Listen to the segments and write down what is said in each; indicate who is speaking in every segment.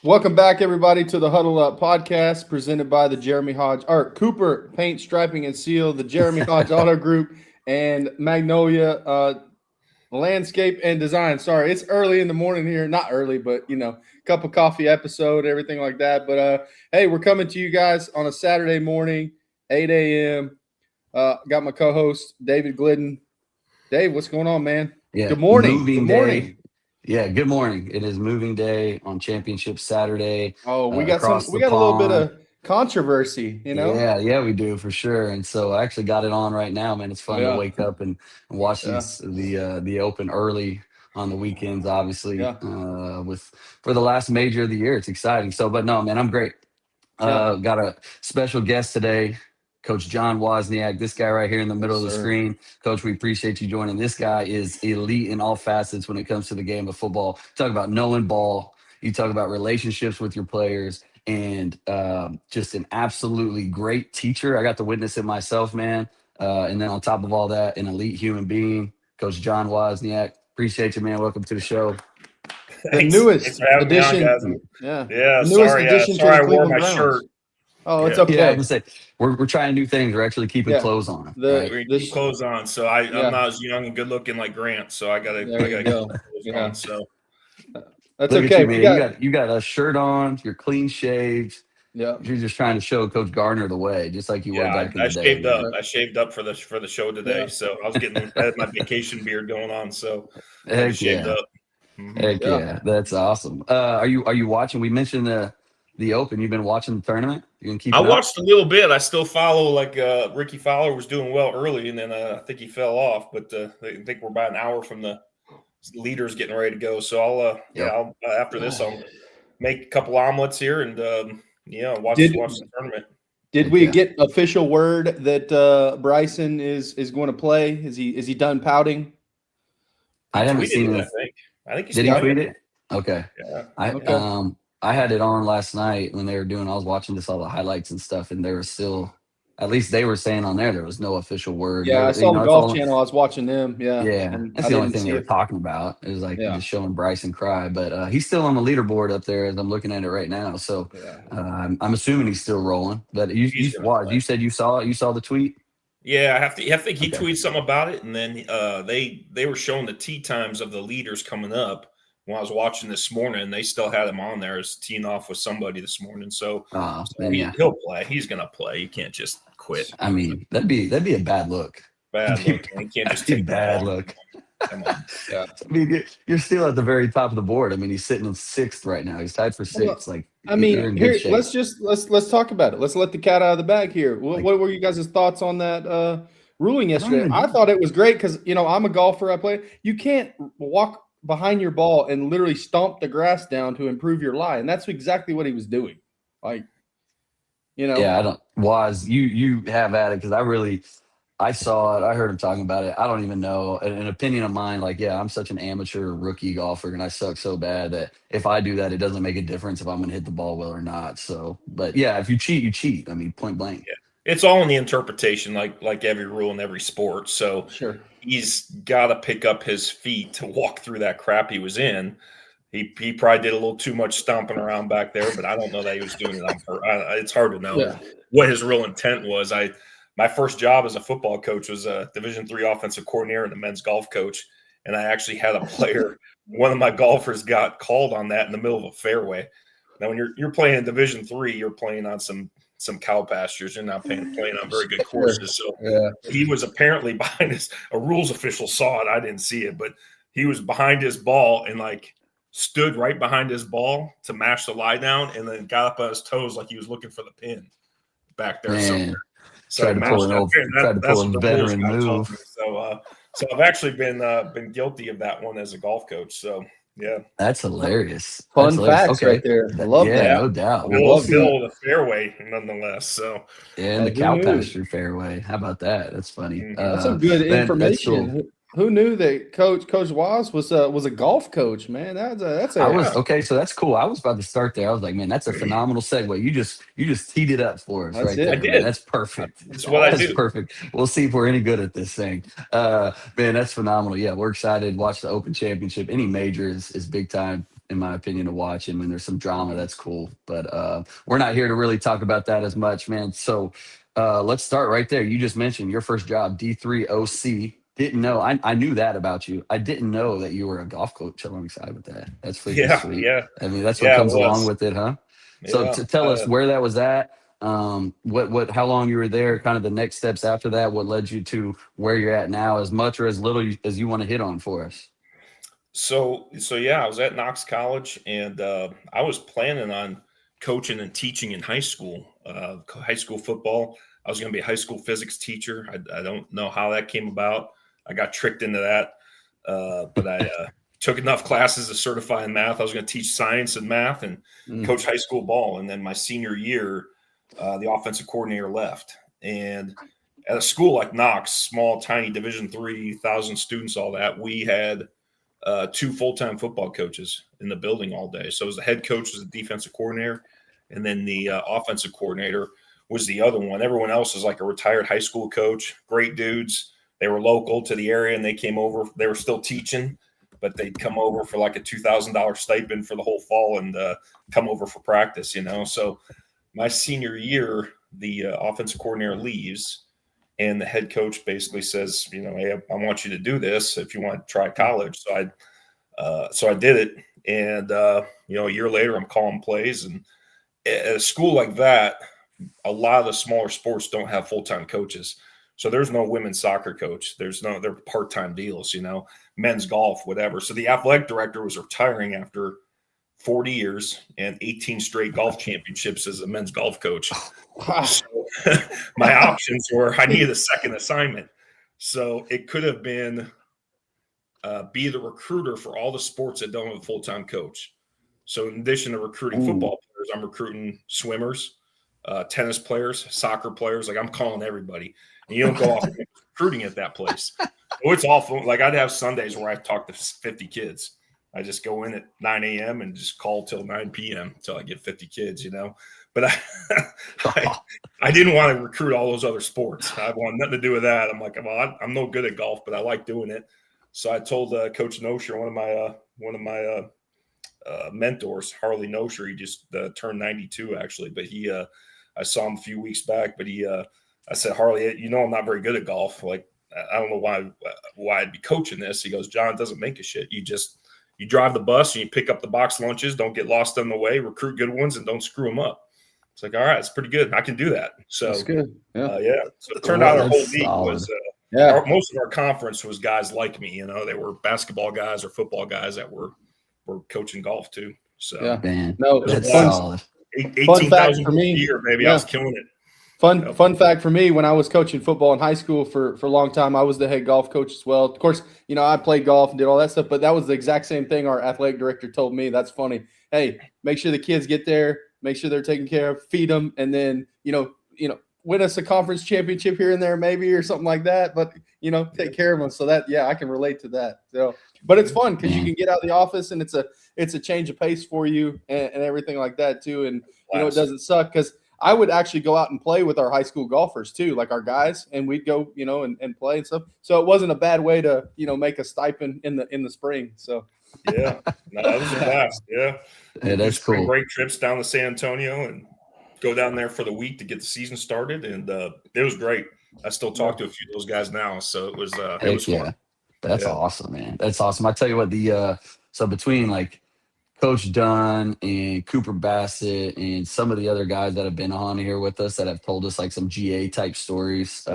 Speaker 1: Welcome back, everybody, to the Huddle Up Podcast, presented by the Cooper Paint, Striping, and Seal, the Jeremy Hodge Auto Group, and Magnolia Landscape and Design. Sorry, it's early in the morning here. Not early, but, cup of coffee episode, everything like that. But, hey, we're coming to you guys on a Saturday morning, 8 a.m. Got my co-host, David Glidden. Dave, what's going on, man?
Speaker 2: Yeah,
Speaker 1: Good morning.
Speaker 2: Moving
Speaker 1: Good morning.
Speaker 2: day. Yeah, good morning. It is moving day on Championship Saturday.
Speaker 1: Oh, we got a little bit of controversy,
Speaker 2: Yeah, we do for sure. And so I actually got it on right now, man. It's fun to wake up and watch the Open early on the weekends, obviously. For the last major of the year. It's exciting. So, but no, man, I'm great. Got a special guest today, Coach John Wozniak, this guy right here in the middle of the screen. Coach, we appreciate you joining. This guy is elite in all facets when it comes to the game of football. Talk about knowing ball. You talk about relationships with your players, and just an absolutely great teacher. I got to witness it myself, man. And then on top of all that, an elite human being, Coach John Wozniak. Appreciate you, man. Welcome to the show.
Speaker 1: The newest addition.
Speaker 3: Sorry I wore my shirt.
Speaker 1: Oh, it's okay.
Speaker 2: Yeah, I was gonna say we're trying new things. We're actually keeping clothes on.
Speaker 3: We keep clothes on. So I'm not as young and good looking like Grant. So I gotta get clothes on. So
Speaker 1: that's
Speaker 2: look
Speaker 1: okay.
Speaker 2: At you, man. You got a shirt on. You're clean shaved.
Speaker 1: Yeah,
Speaker 2: you're just trying to show Coach Gardner the way, just like you were back in the day.
Speaker 3: Shaved up. I shaved up for the show today. So I was I had my vacation beard going on. So I shaved up.
Speaker 2: Heck yeah, that's awesome. Are you watching? We mentioned the Open. You've been watching the tournament? You can keep.
Speaker 3: I watched a little bit. I still follow. Ricky Fowler was doing well early, and then I think he fell off. But I think we're about an hour from the leaders getting ready to go. So I'll after this I'll make a couple omelets here and watch the tournament.
Speaker 1: Did we get official word that Bryson is going to play? Is he done pouting?
Speaker 2: I haven't seen it.
Speaker 3: I think
Speaker 2: did he tweet it? Okay.
Speaker 3: Yeah.
Speaker 2: I had it on last night when they were doing. I was watching all the highlights and stuff, and they were still. At least they were saying on there was no official word.
Speaker 1: Yeah, I saw the Golf Channel. I was watching them. Yeah,
Speaker 2: that's the only thing they were talking about. It was just showing Bryson cry, but he's still on the leaderboard up there as I'm looking at it right now. So I'm assuming he's still rolling. But you said you saw the tweet.
Speaker 3: Yeah, I think he tweeted something about it, and then they were showing the tee times of the leaders coming up. When I was watching this morning, they still had him on there as teeing off with somebody this morning. So, he'll play. He's going to play. You can't just quit.
Speaker 2: I mean, that'd be a bad look.
Speaker 3: Bad look. You can't just take
Speaker 2: bad look.
Speaker 3: Come on. Yeah.
Speaker 2: I mean, you're still at the very top of the board. I mean, he's sitting in sixth right now. He's tied for sixth.
Speaker 1: Here, let's talk about it. Let's let the cat out of the bag here. What were you guys' thoughts on that ruling yesterday? I thought it was great because I'm a golfer. I play. You can't walk behind your ball and literally stomp the grass down to improve your lie, and that's exactly what he was doing.
Speaker 2: Yeah, I don't. Waz, you have at it because I saw it. I heard him talking about it. I don't even know an opinion of mine. I'm such an amateur rookie golfer, and I suck so bad that if I do that, it doesn't make a difference if I'm going to hit the ball well or not. So, but yeah, if you cheat, you cheat. I mean, point blank.
Speaker 3: Yeah. It's all in the interpretation, like every rule in every sport. So he's got to pick up his feet to walk through that crap he was in. He probably did a little too much stomping around back there, but I don't know that he was doing it on purpose. It's hard to know what his real intent was. My first job as a football coach was a Division III offensive coordinator and a men's golf coach, and I actually had a player. One of my golfers got called on that in the middle of a fairway. Now, when you're playing in Division III, you're playing on some cow pastures. You're not playing on very good courses. So he was apparently behind a rules official saw it. I didn't see it, but he was behind his ball and stood right behind his ball to match the lie down, and then got up on his toes like he was looking for the pin back there somewhere. So
Speaker 2: tried to pull a veteran move.
Speaker 3: So I've actually been guilty of that one as a golf coach. So. Yeah,
Speaker 2: that's hilarious.
Speaker 1: Fun facts right there. I love that.
Speaker 2: No doubt.
Speaker 3: We'll build a fairway nonetheless. So
Speaker 2: in the cow pasture fairway. How about that? That's funny.
Speaker 1: That's some good information. Who knew that Coach Woz was a golf coach, man?
Speaker 2: Okay, so that's cool. I was about to start there. I was like, man, that's a phenomenal segue. You just teed it up for us right there.
Speaker 3: I did.
Speaker 2: Man. That's perfect.
Speaker 3: That's what I do.
Speaker 2: That's perfect. We'll see if we're any good at this thing. Man, that's phenomenal. Yeah, we're excited. Watch the Open Championship. Any major is big time in my opinion, to watch. And when there's some drama, that's cool. But we're not here to really talk about that as much, man. So let's start right there. You just mentioned your first job, D3 OC. Didn't know. I knew that about you. I didn't know that you were a golf coach. I'm excited with that. That's freaking sweet.
Speaker 3: Yeah.
Speaker 2: I mean, that's what comes along with it, huh? So
Speaker 3: Yeah.
Speaker 2: tell us where that was at. How long you were there, kind of the next steps after that, what led you to where you're at now, as much or as little as you want to hit on for us.
Speaker 3: So yeah, I was at Knox College, and I was planning on coaching and teaching in high school football. I was going to be a high school physics teacher. I don't know how that came about. I got tricked into that, but I took enough classes to certify in math. I was going to teach science and math and coach high school ball. And then my senior year, the offensive coordinator left. And at a school like Knox, small, tiny Division III, 1,000 students, all that, we had 2 full-time football coaches in the building all day. So it was the head coach was the defensive coordinator, and then the offensive coordinator was the other one. Everyone else was like a retired high school coach, great dudes. They were local to the area, and they came over. They were still teaching, but they'd come over for like a $2,000 stipend for the whole fall and come over for practice, So my senior year, the offensive coordinator leaves, and the head coach basically says, hey, I want you to do this if you want to try college. So I did it. And, a year later, I'm calling plays. And at a school like that, a lot of the smaller sports don't have full-time coaches. So there's no women's soccer coach. They're part-time deals, men's golf, whatever. So the athletic director was retiring after 40 years and 18 straight golf championships as a men's golf coach. So my options were I needed a second assignment. So it could have been be the recruiter for all the sports that don't have a full-time coach. So in addition to recruiting football players, I'm recruiting swimmers, tennis players, soccer players. Like I'm calling everybody. And you don't go off recruiting at that place. Oh, it's awful. Like I'd have Sundays where I talk to 50 kids. I just go in at 9 a.m. and just call till 9 p.m. until I get 50 kids, But I didn't want to recruit all those other sports. I wanted nothing to do with that. I'm like, well, I'm no good at golf, but I like doing it. So I told Coach Nosher, one of my mentors, Harley Nosher, he just turned 92 actually, but I saw him a few weeks back, but I said, Harley, I'm not very good at golf. Like, I don't know why I'd be coaching this. He goes, John, it doesn't make a shit. You drive the bus and you pick up the box lunches. Don't get lost on the way. Recruit good ones and don't screw them up. It's like, all right, it's pretty good. I can do that. So
Speaker 1: that's good. Yeah.
Speaker 3: So it turned out our whole league was most of our conference was guys like me. They were basketball guys or football guys that were coaching golf too. So
Speaker 2: man,
Speaker 1: no,
Speaker 2: that's solid.
Speaker 3: 18,000 for me a year, baby. I was killing it.
Speaker 1: Fun fact for me, when I was coaching football in high school for a long time, I was the head golf coach as well. Of course, I played golf and did all that stuff, but that was the exact same thing our athletic director told me. That's funny. Hey, make sure the kids get there, make sure they're taken care of, feed them, and then, win us a conference championship here and there maybe or something like that, but, take care of them. So that, I can relate to that. So, but it's fun because you can get out of the office and it's a change of pace for you and everything like that too. And, it doesn't suck because I would actually go out and play with our high school golfers too, like our guys, and we'd go, and play and stuff. So it wasn't a bad way to, make a stipend in the spring. So
Speaker 3: yeah, no, that was a blast. Yeah,
Speaker 2: that's cool.
Speaker 3: Great trips down to San Antonio and go down there for the week to get the season started, and it was great. I still talk to a few of those guys now, so it was fun.
Speaker 2: That's awesome, man. That's awesome. I tell you what, so between like Coach Dunn and Cooper Bassett and some of the other guys that have been on here with us that have told us like some GA type stories.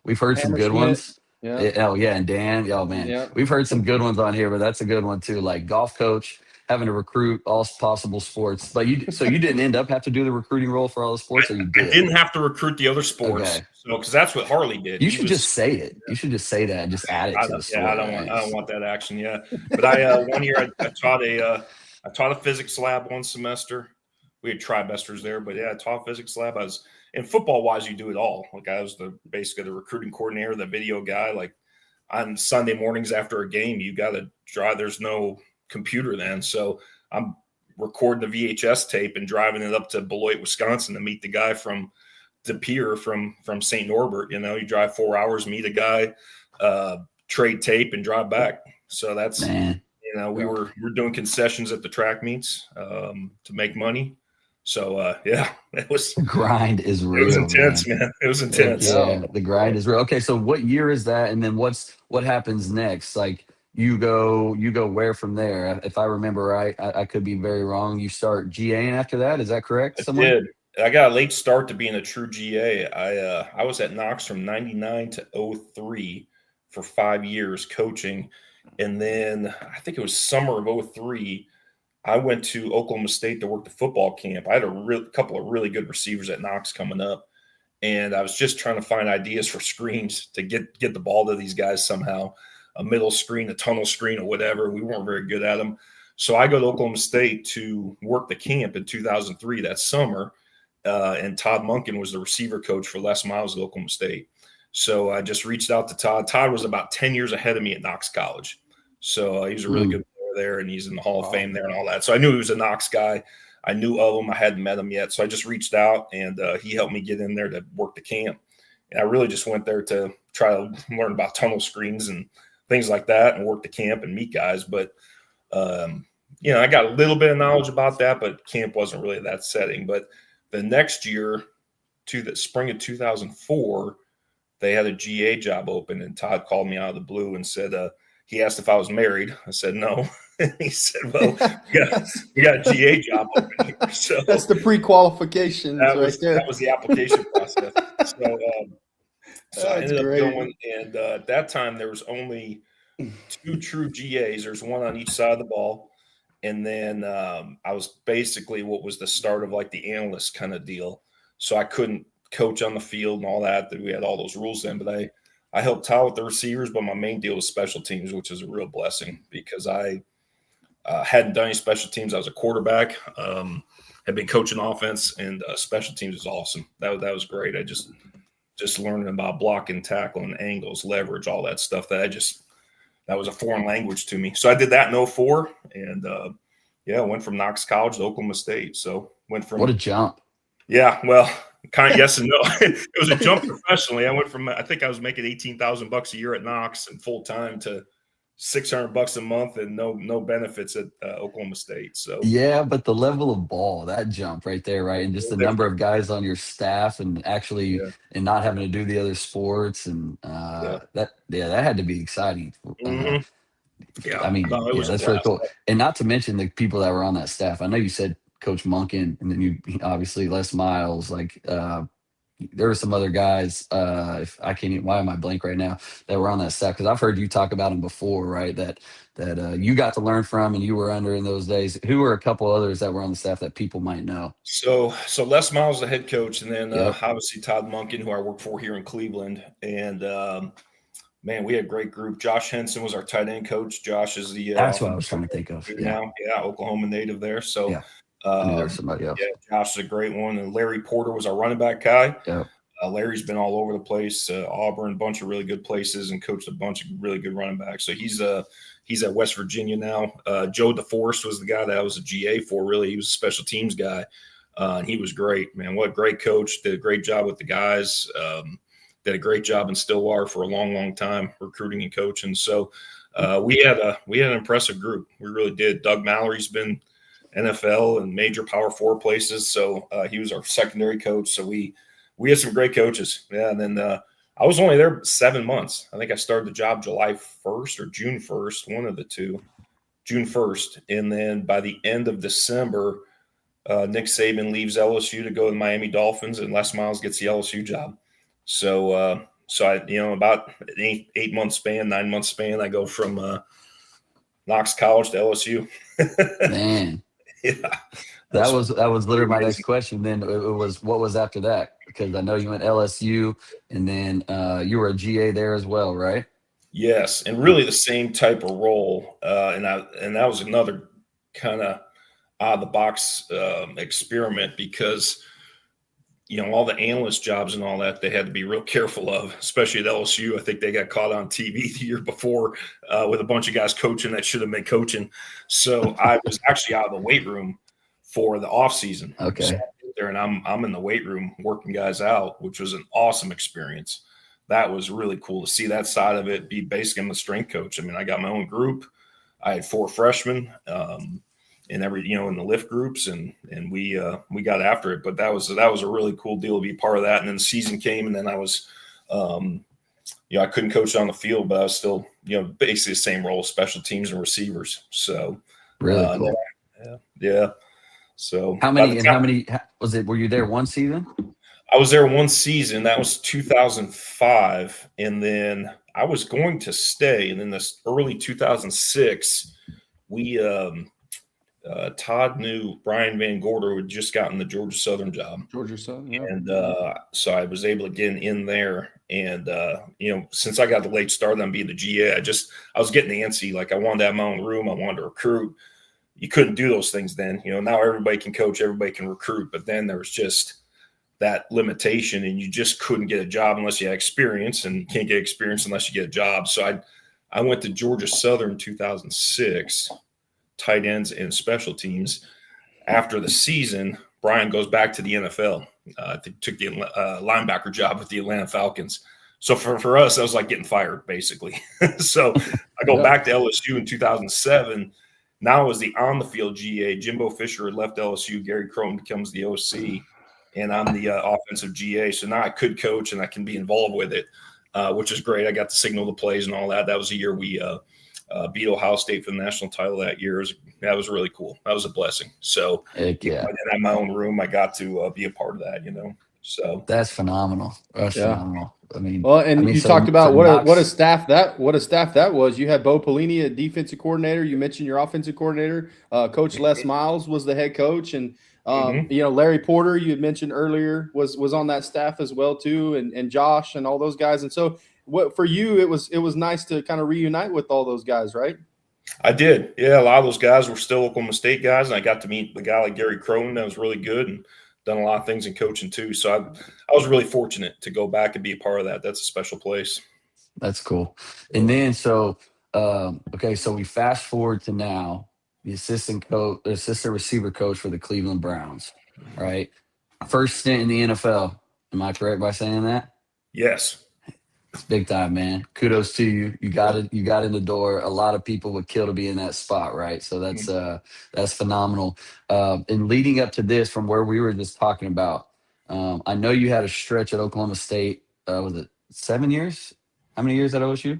Speaker 2: We've heard some good ones. Yeah. And Dan. Oh man. Yeah. We've heard some good ones on here, but that's a good one too. Like golf coach having to recruit all possible sports. But you didn't end up have to do the recruiting role for all the sports, or you did?
Speaker 3: I didn't have to recruit the other sports. Okay. So because that's what Harley did.
Speaker 2: You should just say it. You should just say that and just add it to the story.
Speaker 3: I don't want that action. Yeah. But I one year I taught a physics lab one semester. We had trimesters there, but I taught a physics lab. I was in football wise, you do it all. Like I was basically the recruiting coordinator, the video guy. Like on Sunday mornings after a game, you got to drive. There's no computer then, so I'm recording the VHS tape and driving it up to Beloit, Wisconsin to meet the guy from De Pere from St. Norbert. You drive 4 hours, meet a guy, trade tape, and drive back. So that's. Man. We were doing concessions at the track meets to make money. So it was
Speaker 2: the grind is real.
Speaker 3: It was intense, man. It was intense.
Speaker 2: Yeah, the grind is real. Okay, so what year is that? And then what happens next? Like you go where from there? If I remember right, I could be very wrong. You start GAing after that. Is that correct?
Speaker 3: I did. I got a late start to being a true GA. I was at Knox from 99 to 03 for 5 years coaching. And then I think it was summer of 03, I went to Oklahoma State to work the football camp. I had a couple of really good receivers at Knox coming up. And I was just trying to find ideas for screens to get the ball to these guys somehow, a middle screen, a tunnel screen, or whatever. We weren't very good at them. So I go to Oklahoma State to work the camp in 2003 that summer. And Todd Monken was the receiver coach for Les Miles at Oklahoma State. So I just reached out to Todd. Todd was about 10 years ahead of me at Knox College. So he was a really good player there, and he's in the Hall of Fame there and all that. So I knew he was a Knox guy. I knew of him. I hadn't met him yet. So I just reached out, and he helped me get in there to work the camp. And I really just went there to try to learn about tunnel screens and things like that and work the camp and meet guys. But, I got a little bit of knowledge about that, but camp wasn't really that setting. But the next year, to the spring of 2004, they had a GA job open, and Todd called me out of the blue and said, he asked if I was married. I said, no. And he said, well, we got a GA job open here. So
Speaker 1: that's the pre-qualification.
Speaker 3: That was the application process. So I ended up going, and at that time there was only 2 true GAs. There's one on each side of the ball. And then I was basically what was the start of like the analyst kind of deal. So I couldn't coach on the field and all that we had all those rules then, but I helped Todd with the receivers, but my main deal was special teams, which is a real blessing because I hadn't done any special teams. I was a quarterback, had been coaching offense, and special teams is awesome. That was great. I just learning about blocking, tackling, angles, leverage, all that stuff that was a foreign language to me. So I did that in 04, and went from Knox College to Oklahoma State. So went from
Speaker 2: what a jump.
Speaker 3: Yeah, well, kind of yes and no. It was a jump professionally. I went from I think I was making $18,000 a year at Knox and full time to $600 a month and no benefits at Oklahoma State. So
Speaker 2: yeah, but the level of ball, that jump right there, right, and just the number of guys on your staff and actually and not having to do the other sports and that had to be exciting.
Speaker 3: Mm-hmm.
Speaker 2: I mean, that's really cool. And not to mention the people that were on that staff. I know you said Coach Monken, and then you obviously Les Miles. Like there were some other guys. If I can't, why am I blank right now? That were on that staff because I've heard you talk about them before, right? That you got to learn from, and you were under in those days. Who were a couple others that were on the staff that people might know?
Speaker 3: So Les Miles, the head coach, and then obviously Todd Monken, who I work for here in Cleveland, and man, we had a great group. Josh Henson was our tight end coach. Josh is the
Speaker 2: that's what I was trying to think of.
Speaker 3: Now, Oklahoma native there. So.
Speaker 2: Yeah. I knew there was somebody else.
Speaker 3: Yeah, Josh is a great one. And Larry Porter was our running back guy.
Speaker 2: Yeah.
Speaker 3: Larry's been all over the place, Auburn, a bunch of really good places, and coached a bunch of really good running backs. So he's at West Virginia now. Joe DeForest was the guy that I was a GA for, really. He was a special teams guy, and he was great, man. What a great coach. Did a great job with the guys. Did a great job in Stillwater for a long, long time, recruiting and coaching. So we had an impressive group. We really did. Doug Mallory's been NFL and major Power 4 places. So he was our secondary coach. So we had some great coaches. Yeah. And then I was only there 7 months. I think I started the job July 1st or June 1st, one of the two, June 1st. And then by the end of December, Nick Saban leaves LSU to go to the Miami Dolphins, and Les Miles gets the LSU job. So I, about an 8 month span, 9 month span, I go from Knox College to LSU.
Speaker 2: Man.
Speaker 3: Yeah,
Speaker 2: that was literally my next question. Then it was what was after that? Because I know you went LSU, and then you were a GA there as well, right?
Speaker 3: Yes, and really the same type of role. And that was another kind of out of the box experiment because all the analyst jobs and all that they had to be real careful of, especially at LSU. I think they got caught on TV the year before with a bunch of guys coaching that should have been coaching. So I was actually out of the weight room for the off season.
Speaker 2: Okay.
Speaker 3: So there, and I'm in the weight room working guys out, which was an awesome experience. That was really cool to see that side of it. Be basically I'm a strength coach. I mean, I got my own group. I had 4 freshmen in in the lift groups, and we got after it. But that was a really cool deal to be part of that. And then the season came, and then I was, I couldn't coach on the field, but I was still, basically the same role, special teams and receivers. So
Speaker 2: really cool.
Speaker 3: Yeah. So
Speaker 2: how many was it? Were you there one season?
Speaker 3: I was there one season. That was 2005. And then I was going to stay. And then this early 2006, Todd knew Brian Van Gorder had just gotten the Georgia Southern job.
Speaker 1: Georgia Southern, yeah.
Speaker 3: And so I was able to get in there. And, since I got the late start on being the GA, I was getting antsy. Like, I wanted to have my own room. I wanted to recruit. You couldn't do those things then. Now everybody can coach, everybody can recruit. But then there was just that limitation, and you just couldn't get a job unless you had experience, and you can't get experience unless you get a job. So I went to Georgia Southern 2006, tight ends and special teams. After the season, Brian goes back to the NFL. Took the linebacker job with the Atlanta Falcons. So for us, that was like getting fired, basically. So I go back to LSU in 2007. Now I was the on-the-field GA. Jimbo Fisher had left LSU. Gary Crone becomes the OC. And I'm the offensive GA. So now I could coach and I can be involved with it, which is great. I got to signal the plays and all that. That was the year we beat Ohio State for the national title that year. That was really cool. That was a blessing. So
Speaker 2: heck yeah.
Speaker 3: I did have my own room. I got to be a part of that, So
Speaker 2: that's phenomenal. That's phenomenal.
Speaker 1: You talked about what a staff that was. You had Bo Pelini, a defensive coordinator. You mentioned your offensive coordinator. Coach Les Miles was the head coach, and Larry Porter, you had mentioned earlier, was on that staff as well too, and Josh and all those guys. And so, what for you, it was nice to kind of reunite with all those guys, right?
Speaker 3: I did. Yeah, a lot of those guys were still Oklahoma State guys, and I got to meet a guy like Gary Crone that was really good and done a lot of things in coaching too. So I was really fortunate to go back and be a part of that. That's a special place.
Speaker 2: That's cool. And then so we fast forward to now. The assistant receiver coach for the Cleveland Browns, right? First stint in the NFL. Am I correct by saying that?
Speaker 3: Yes.
Speaker 2: It's big time, man. Kudos to you. You got it. You got in the door. A lot of people would kill to be in that spot, right? So that's phenomenal. And leading up to this, from where we were just talking about, I know you had a stretch at Oklahoma State. Was it 7 years? How many years at OSU?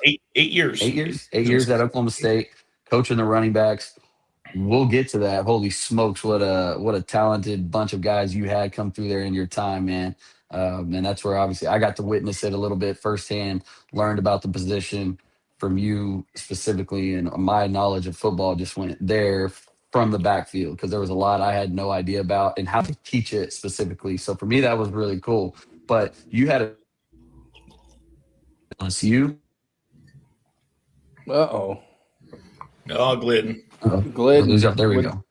Speaker 3: 8 years.
Speaker 2: 8 years. 8 years at Oklahoma State. Coaching the running backs. We'll get to that. Holy smokes, what a talented bunch of guys you had come through there in your time, man. And that's where obviously I got to witness it a little bit firsthand, learned about the position from you specifically, and my knowledge of football just went there from the backfield, because there was a lot I had no idea about and how to teach it specifically. So for me, that was really cool. But you had a LSU.
Speaker 3: Oh, Glidden.
Speaker 1: Glidden.
Speaker 2: There we go.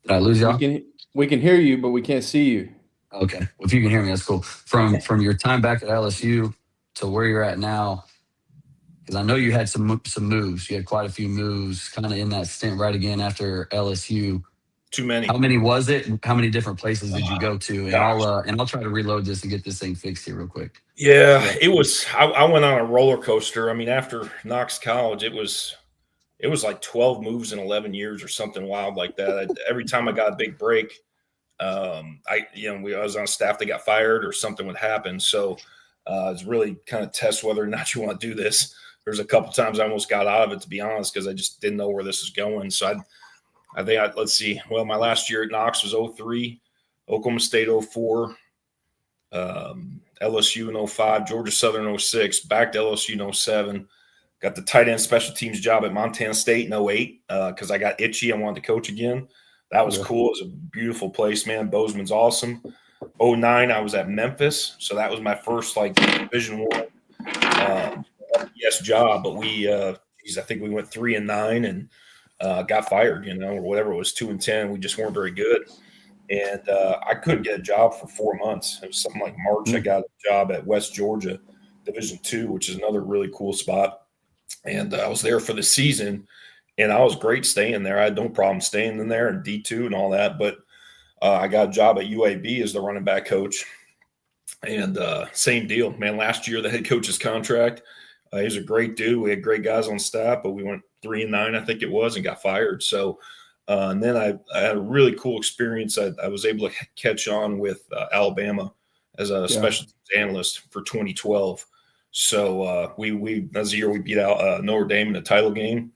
Speaker 2: Did I lose y'all?
Speaker 1: We can hear you, but we can't see you.
Speaker 2: Okay. Well, if you can hear me, that's cool. From your time back at LSU to where you're at now, because I know you had some moves. You had quite a few moves kind of in that stint right again after LSU.
Speaker 3: Too many.
Speaker 2: How many was it? How many different places did you go to? And I'll try to reload this and get this thing fixed here real quick.
Speaker 3: Yeah, it was. I went on a roller coaster. I mean, after Knox College, it was like 12 moves in 11 years or something wild like that. Every time I got a big break, I was on staff that got fired or something would happen. So it's really kind of test whether or not you want to do this. There's a couple times I almost got out of it, to be honest, because I just didn't know where this was going. So I think let's see. Well, my last year at Knox was 03, Oklahoma State 04, LSU in 05, Georgia Southern 06, back to LSU in 07. Got the tight end special teams job at Montana State in 08 because I got itchy. I wanted to coach again. That was cool. It was a beautiful place, man. Bozeman's awesome. 09, I was at Memphis. So that was my first Division I job. But I think we went 3-9 and got fired, or whatever. It was 2-10. We just weren't very good. And I couldn't get a job for 4 months. It was something like March. I got a job at West Georgia Division II, which is another really cool spot. And I was there for the season, and I was great staying there. I had no problem staying in there and D2 and all that. But I got a job at UAB as the running back coach. And same deal, man. Last year, the head coach's contract, He was a great dude. We had great guys on staff, but we went 3-9, I think it was, and got fired. So, and then I had a really cool experience. I was able to catch on with Alabama as a special teams analyst for 2012. So we as the year we beat out Notre Dame in the title game,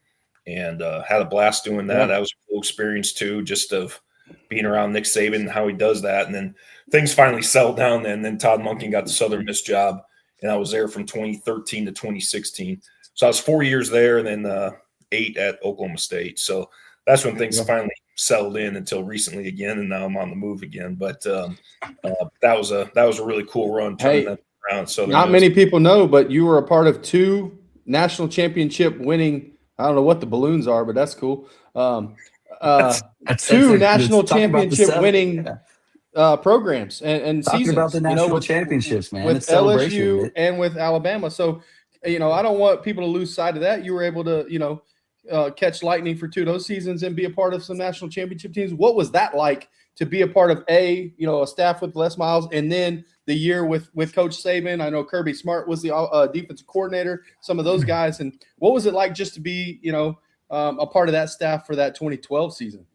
Speaker 3: and had a blast doing that. That was a cool experience too, just of being around Nick Saban and how he does that. And then things finally settled down. And then Todd Monken got the Southern Miss job, and I was there from 2013 to 2016. So I was 4 years there, and then 8 at Oklahoma State. So that's when things finally settled in until recently again, and now I'm on the move again. But that was a really cool run. Around Southern
Speaker 1: not
Speaker 3: Miss.
Speaker 1: Many people know, but you were a part of 2 national championship winning. I don't know what the balloons are, but that's cool. That's 2 national championship winning programs and seasons.
Speaker 2: About the national championships, man.
Speaker 1: With LSU and with Alabama. So, I don't want people to lose sight of that. You were able to, catch lightning for 2 of those seasons and be a part of some national championship teams. What was that like to be a part of a staff with Les Miles, and then the year with Coach Saban? I know Kirby Smart was the defensive coordinator, some of those guys. And what was it like just to be, a part of that staff for that 2012 season?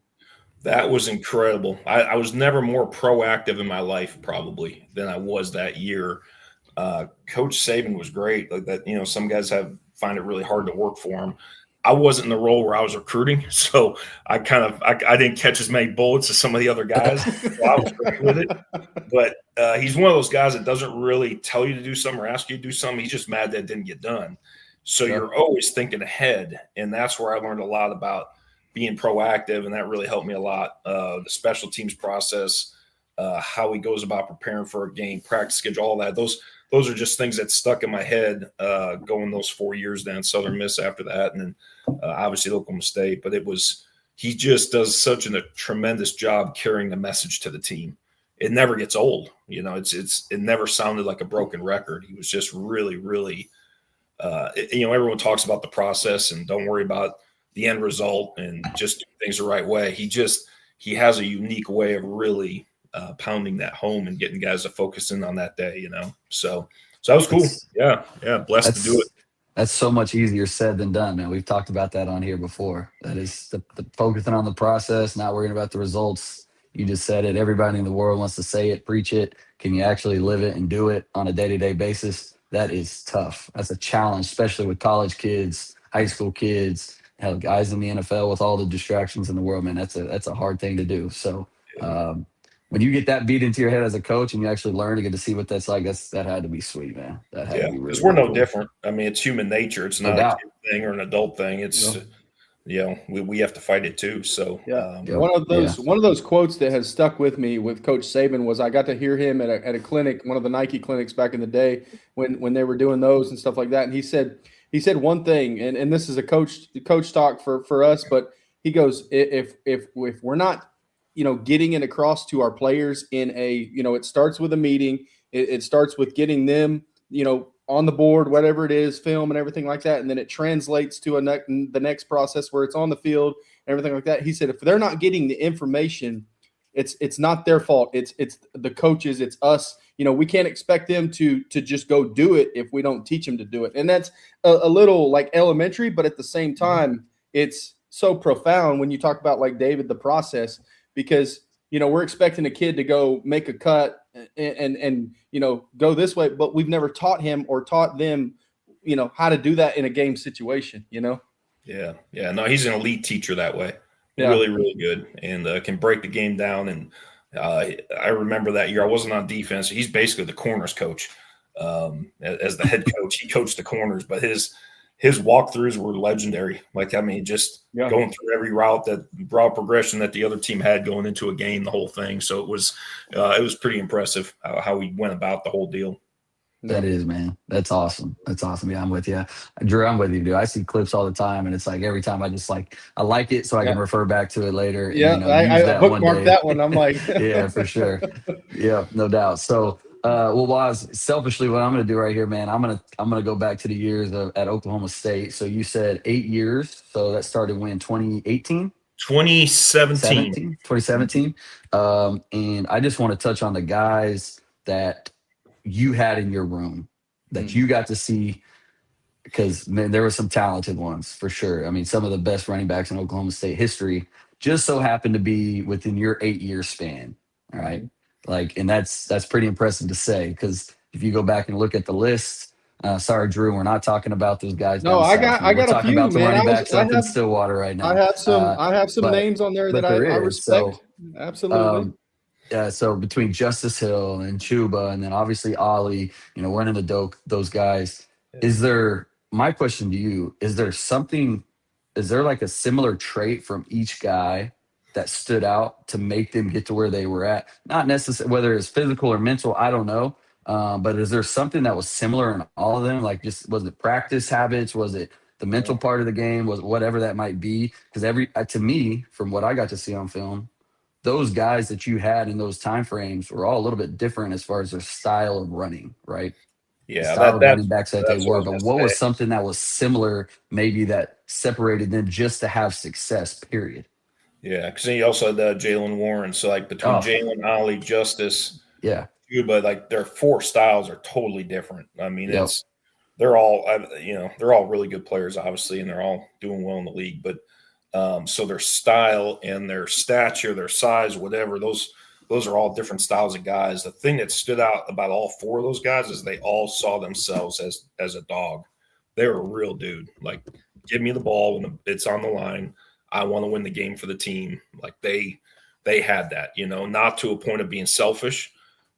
Speaker 3: That was incredible. I was never more proactive in my life probably than I was that year. Coach Saban was great. Like that, some guys find it really hard to work for him. I wasn't in the role where I was recruiting, so I didn't catch as many bullets as some of the other guys. So I was great with it. But he's one of those guys that doesn't really tell you to do something or ask you to do something. He's just mad that it didn't get done. So you're always thinking ahead, and that's where I learned a lot about being proactive, and that really helped me a lot. The special teams process, how he goes about preparing for a game, practice schedule, all that. Those are just things that stuck in my head going those 4 years down Southern Miss after that, and then obviously Oklahoma State. But he just does such a tremendous job carrying the message to the team. It never gets old. It never sounded like a broken record. He was just really, really, everyone talks about the process and don't worry about the end result and just do things the right way. He has a unique way of really pounding that home and getting guys to focus in on that day, So that was cool. Yeah. Blessed to do it.
Speaker 2: That's so much easier said than done, man. We've talked about that on here before. That is the focusing on the process, not worrying about the results. You just said it. Everybody in the world wants to say it, preach it. Can you actually live it and do it on a day-to-day basis? That is tough. That's a challenge, especially with college kids, high school kids, hell, guys in the NFL with all the distractions in the world, man. That's a hard thing to do. So when you get that beat into your head as a coach and you actually learn to get to see what that's like, that had to be sweet, man. That had to be really
Speaker 3: because we're no
Speaker 2: cool.
Speaker 3: different. I mean, it's human nature. It's not a kid thing or an adult thing. It's we have to fight it too. So
Speaker 1: one of those quotes that has stuck with me with Coach Saban was I got to hear him at a clinic, one of the Nike clinics back in the day when they were doing those and stuff like that. And he said one thing, and this is a coach talk for us, but he goes, if we're not getting it across to our players in it starts with a meeting. It starts with getting them, on the board, whatever it is, film and everything like that. And then it translates to the next process where it's on the field, everything like that. He said, if they're not getting the information, it's not their fault. It's the coaches, it's us. We can't expect them to just go do it if we don't teach them to do it. And that's a little like elementary, but at the same time, it's so profound when you talk about, like David, the process, because we're expecting a kid to go make a cut and go this way, but we've never taught him or taught them how to do that in a game situation. No, he's an elite teacher that way. Really, really good, and can break the game down. And I remember that year I wasn't on defense. He's basically the corners coach. As the head coach, he coached the corners, but his walkthroughs were legendary. Just going through every route progression that the other team had going into a game, the whole thing. So it was pretty impressive how he went about the whole deal.
Speaker 2: That is, man. That's awesome. Yeah, I'm with you. Drew, I'm with you, dude. I see clips all the time, and it's like every time I just I like it so I can refer back to it later.
Speaker 1: Yeah,
Speaker 2: and,
Speaker 1: I bookmarked that one. I'm like,
Speaker 2: yeah, for sure. Yeah, no doubt. So, Woz, selfishly, what I'm going to do right here, man, I'm gonna go back to the years at Oklahoma State. So you said 8 years. So that started when 2018.
Speaker 3: 2017.
Speaker 2: And I just want to touch on the guys that you had in your room that you got to see because there were some talented ones for sure. I mean, some of the best running backs in Oklahoma State history just so happened to be within your 8-year span. All right. Like, and that's pretty impressive to say, because if you go back and look at the list, sorry, Drew, we're not talking about those guys.
Speaker 1: No, I got
Speaker 2: we're
Speaker 1: a
Speaker 2: talking
Speaker 1: few,
Speaker 2: about the
Speaker 1: man.
Speaker 2: running backs up in Stillwater right now.
Speaker 1: I have some names on there that I respect.
Speaker 2: So,
Speaker 1: absolutely.
Speaker 2: Yeah, so between Justice Hill and Chuba, and then obviously Ollie, one of those guys. My question to you, is there like a similar trait from each guy that stood out to make them get to where they were at? Not necessarily whether it's physical or mental, I don't know. But is there something that was similar in all of them? Like, just was it practice habits? Was it the mental part of the game? Was it whatever that might be? Because to me, from what I got to see on film, those guys that you had in those time frames were all a little bit different as far as their style of running, right?
Speaker 3: Yeah,
Speaker 2: the style of running backs that they were. But what was something that was similar, maybe that separated them just to have success, period?
Speaker 3: Yeah, because then you also had Jalen Warren. So, like, between Jalen, Ollie, Justice, Cuba, like, their 4 styles are totally different. I mean, they're all really good players, obviously, and they're all doing well in the league. But so their style and their stature, their size, whatever, those are all different styles of guys. The thing that stood out about all 4 of those guys is they all saw themselves as a dog. They were a real dude. Like, give me the ball when it's on the line. I want to win the game for the team. Like, they had that, not to a point of being selfish,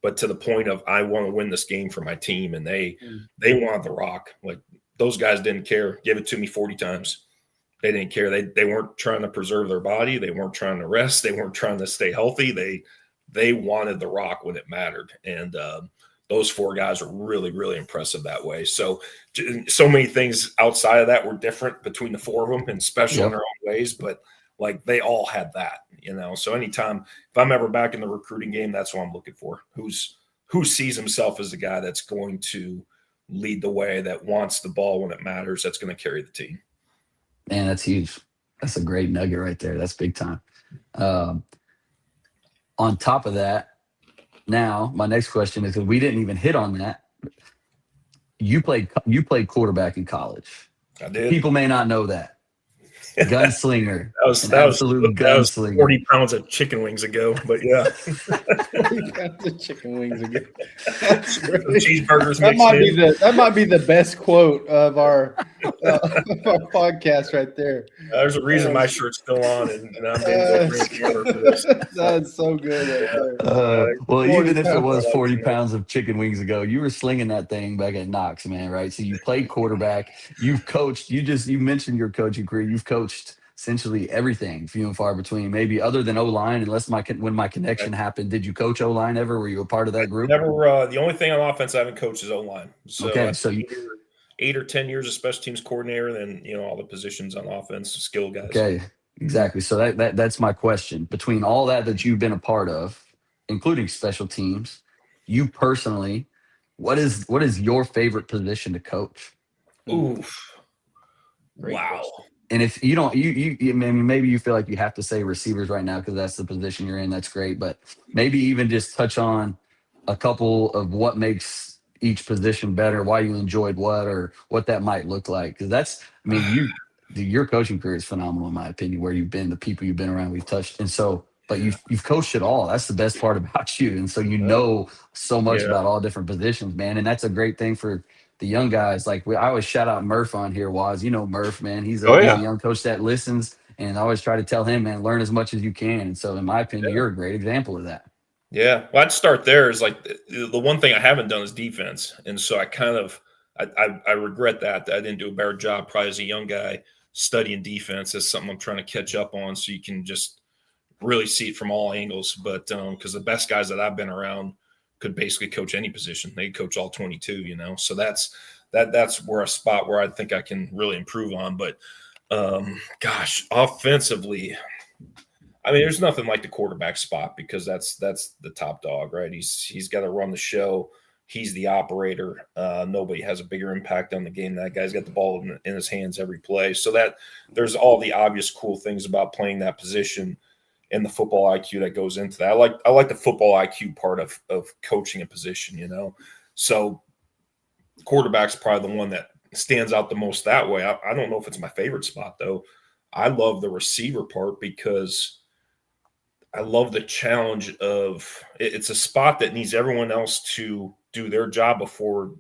Speaker 3: but to the point of, I want to win this game for my team. And they wanted the rock. Like, those guys didn't care. Give it to me 40 times. They didn't care. They weren't trying to preserve their body. They weren't trying to rest. They weren't trying to stay healthy. They wanted the rock when it mattered. And those 4 guys are really, really impressive that way. So many things outside of that were different between the 4 of them and special in their own ways, but like, they all had that, So anytime, if I'm ever back in the recruiting game, that's what I'm looking for. Who sees himself as the guy that's going to lead the way, that wants the ball when it matters, that's going to carry the team.
Speaker 2: Man, that's huge. That's a great nugget right there. That's big time. On top of that, now my next question is, because we didn't even hit on that. You played quarterback in college.
Speaker 3: I did.
Speaker 2: People may not know that. Gunslinger.
Speaker 3: That was gunslinger. 40 pounds of chicken wings ago, but yeah.
Speaker 1: 40 pounds of chicken wings ago. That's great.
Speaker 3: Cheeseburgers.
Speaker 1: That might be the best quote of our podcast right there.
Speaker 3: There's a reason my shirt's still on, and I'm being for this.
Speaker 1: That's so good right
Speaker 2: there. Well, even if it was 40 pounds of chicken wings ago, you were slinging that thing back at Knox, man, right? So you played quarterback. You've coached. You mentioned your coaching career. You've coached essentially everything, few and far between, maybe other than O-line, unless when my connection happened. Did you coach O-line ever? Were you a part of that group?
Speaker 3: Never. The only thing on offense I haven't coached is O-line. So you 8 or 10 years as special teams coordinator, then all the positions on offense, skill guys.
Speaker 2: Okay, exactly. So that's my question. Between all that you've been a part of, including special teams, you personally, what is your favorite position to coach?
Speaker 3: Oof. Wow.
Speaker 2: And if you don't, maybe you feel like you have to say receivers right now because that's the position you're in. That's great. But maybe even just touch on a couple of what makes each position better, why you enjoyed what, or what that might look like. Because your coaching career is phenomenal, in my opinion, where you've been, the people you've been around, we've touched. And so, but you've coached it all. That's the best part about you. And so you know so much about all different positions, man. And that's a great thing for the young guys. Like, I always shout out Murph on here, Woz. Murph, man. He's a young coach that listens, and I always try to tell him, man, learn as much as you can. And so, in my opinion, you're a great example of that.
Speaker 3: Yeah. Well, I'd start there. Is like the one thing I haven't done is defense. And so I kind of I regret that I didn't do a better job probably as a young guy studying defense. That's something I'm trying to catch up on so you can just really see it from all angles. But because the best guys that I've been around could basically coach any position. They coach all 22, So that's where a spot where I think I can really improve on. But offensively, I mean, there's nothing like the quarterback spot because that's the top dog, right? He's got to run the show. He's the operator. Nobody has a bigger impact on the game. That guy's got the ball in his hands every play. So that there's all the obvious cool things about playing that position and the football IQ that goes into that. I like the football IQ part of coaching a position, So quarterback's probably the one that stands out the most that way. I don't know if it's my favorite spot, though. I love the receiver part because I love the challenge of it's a spot that needs everyone else to do their job before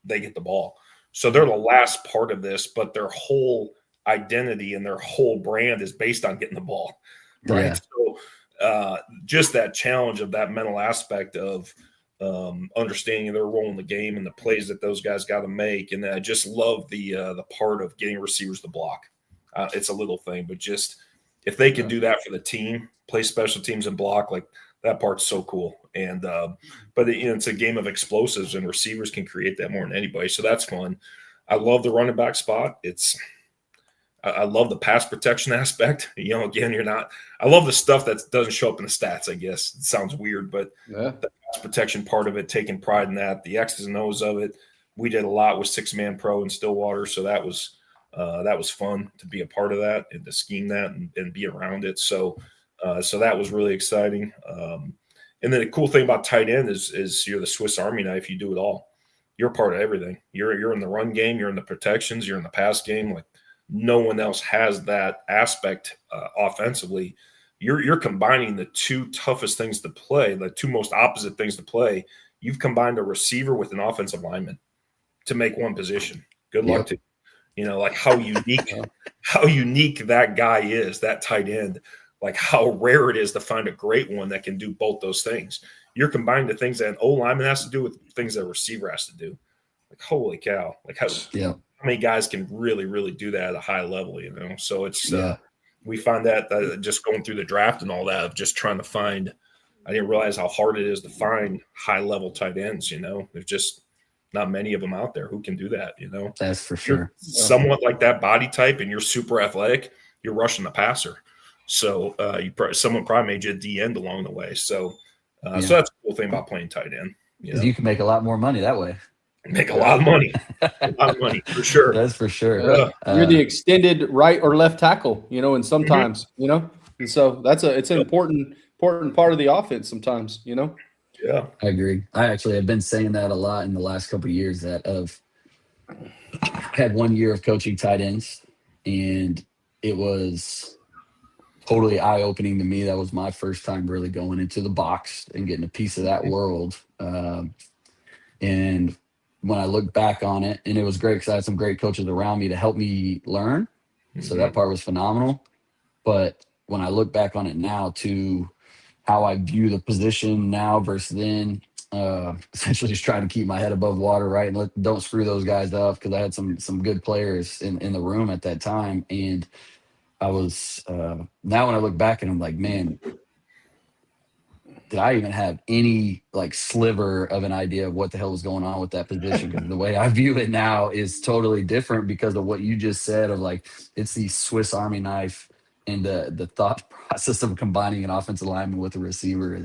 Speaker 3: they get the ball. So they're the last part of this, but their whole identity and their whole brand is based on getting the ball, right?
Speaker 2: Yeah.
Speaker 3: So just that challenge of that mental aspect of understanding their role in the game and the plays that those guys got to make. And I just love the part of getting receivers to block. It's a little thing, but just if they can do that for the team, play special teams and block, like that part's so cool. And but it's a game of explosives, and receivers can create that more than anybody. So that's fun. I love the running back spot. I love the pass protection aspect. Again, I love the stuff that doesn't show up in the stats, I guess. It sounds weird, but the pass protection part of it, taking pride in that, the X's and O's of it. We did a lot with 6-man pro in Stillwater, so that was fun to be a part of that and to scheme that and be around it. So that was really exciting. And then the cool thing about tight end is you're the Swiss Army knife. You do it all. You're part of everything. You're in the run game. You're in the protections. You're in the pass game. Like no one else has that aspect offensively. You're combining the two toughest things to play, the two most opposite things to play. You've combined a receiver with an offensive lineman to make one position. Good luck to you. Like how unique that guy is, that tight end. Like how rare it is to find a great one that can do both those things. You're combining the things that an O-lineman has to do with things that a receiver has to do. Like, holy cow. Like how many guys can really, really do that at a high level, So it's we find that just going through the draft and all that of just trying to find – I didn't realize how hard it is to find high-level tight ends, There's just not many of them out there who can do that,
Speaker 2: That's for sure.
Speaker 3: Somewhat like that body type and you're super athletic, you're rushing the passer. So someone probably made you a D end along the way. So so that's the cool thing about playing tight end.
Speaker 2: You can make a lot more money that way.
Speaker 3: Make a lot of money. A lot of money, for sure.
Speaker 2: That's for sure.
Speaker 1: You're the extended right or left tackle, and sometimes, and so it's an important part of the offense sometimes,
Speaker 3: Yeah.
Speaker 2: I agree. I actually have been saying that a lot in the last couple of years I had 1 year of coaching tight ends, and it was totally eye-opening to me. That was my first time really going into the box and getting a piece of that world. And when I look back on it, and it was great because I had some great coaches around me to help me learn. So that part was phenomenal. But when I look back on it now to how I view the position now versus then, essentially just trying to keep my head above water, right? And don't screw those guys up, because I had some good players in the room at that time. And I was now when I look back and I'm like, man, did I even have any sliver of an idea of what the hell was going on with that position? Because the way I view it now is totally different because of what you just said of it's the Swiss Army knife, and the thought process of combining an offensive lineman with a receiver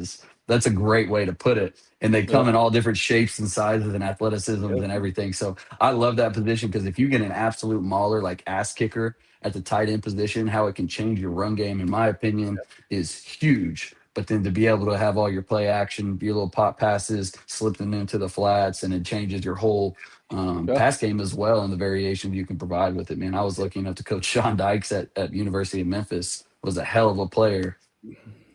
Speaker 2: that's a great way to put it. And they come in all different shapes and sizes and athleticisms and everything. So I love that position because if you get an absolute mauler like ass kicker at the tight end position, how it can change your run game, in my opinion, is huge. But then to be able to have all your play action, your little pop passes, slip them into the flats, and it changes your whole pass game as well, and the variations you can provide with it, man. I was lucky enough to coach Sean Dykes at University of Memphis. Was a hell of a player.